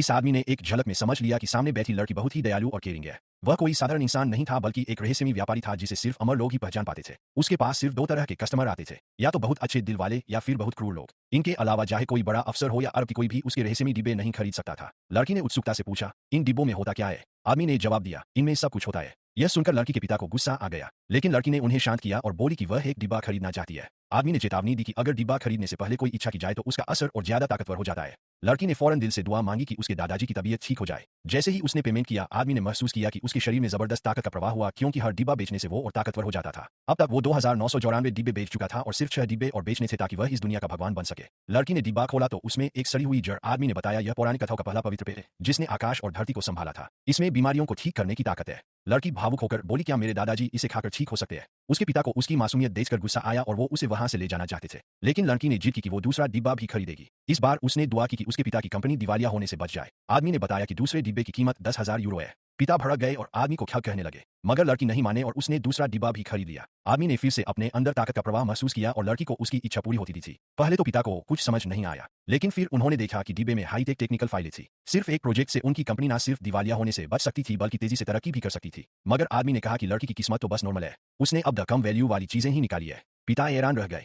इस आदमी ने एक झलक में समझ लिया कि सामने बैठी लड़की बहुत ही दयालु और केयरिंग है। वह कोई साधारण इंसान नहीं था बल्कि एक रहस्यमयी व्यापारी था जिसे सिर्फ अमर लोग ही पहचान पाते थे। उसके पास सिर्फ दो तरह के कस्टमर आते थे, या तो बहुत अच्छे दिल वाले या फिर बहुत क्रूर लोग। इनके अलावा चाहे कोई बड़ा अफसर हो या अरब की कोई भी उसके रहस्यमयी डिब्बे नहीं खरीद सकता था। लड़की ने उत्सुकता से पूछा, इन डिब्बों में होता क्या है? आदमी ने जवाब दिया, इनमें सब कुछ होता है। यह सुनकर लड़की के पिता को गुस्सा आ गया, लेकिन लड़की ने उन्हें शांत किया और बोली कि वह एक डिब्बा खरीदना चाहती है। आदमी ने चेतावनी दी कि अगर डिब्बा खरीदने से पहले कोई इच्छा की जाए तो उसका असर और ज्यादा ताकतवर हो जाता है। लड़की ने फौरन दिल से दुआ मांगी कि उसके दादाजी की तबीयत ठीक हो जाए। जैसे ही उसने पेमेंट किया, आदमी ने महसूस किया कि उसके शरीर में जबरदस्त ताकत का प्रवाह हुआ, क्योंकि हर डिब्बा बेचने से वो और ताकतवर हो जाता था। अब तक वो 2994 डिब्बे बेच चुका था और सिर्फ 6 डिब्बे और बेचने थे ताकि वह इस दुनिया का भगवान बन सके। लड़की ने डिब्बा खोला तो उसमें एक सड़ी हुई जड़। आदमी ने बताया, यह पौराणिक कथाओं का पहला पवित्र पेड़ है जिसने आकाश और धरती को संभाला था। इसमें बीमारियों को ठीक करने की ताकत है। लड़की भावुक होकर बोली, क्या मेरे दादाजी इसे खाकर ठीक हो सकते हैं? उसके पिता को उसकी मासूमियत देखकर गुस्सा आया और वो उसे वहां से ले जाना चाहते थे, लेकिन लड़की ने जिद की कि वो दूसरा डिब्बा भी खरीदेगी। इस बार उसने दुआ की कि उसके पिता की कंपनी दिवालिया होने से बच जाए। आदमी ने बताया कि दूसरे डिब्बे की कीमत 10,000 यूरो है। पिता भड़क गए और आदमी को क्या कहने लगे, मगर लड़की नहीं माने और उसने दूसरा डिब्बा भी खरीद लिया। आदमी ने फिर से अपने अंदर ताकत का प्रवाह महसूस किया और लड़की को उसकी इच्छा पूरी होती थी। पहले तो पिता को कुछ समझ नहीं आया, लेकिन फिर उन्होंने देखा कि डिब्बे में हाईटेक टेक्निकल फाइलें थी। सिर्फ एक प्रोजेक्ट से उनकी कंपनी न सिर्फ दिवालिया होने से बच सकती थी बल्कि तेजी से तरक्की भी कर सकती थी। मगर आदमी ने कहा कि लड़की की किस्मत तो बस नॉर्मल है, उसने अब तक कम वैल्यू वाली चीजें ही निकाली है। पिता हैरान रह गए।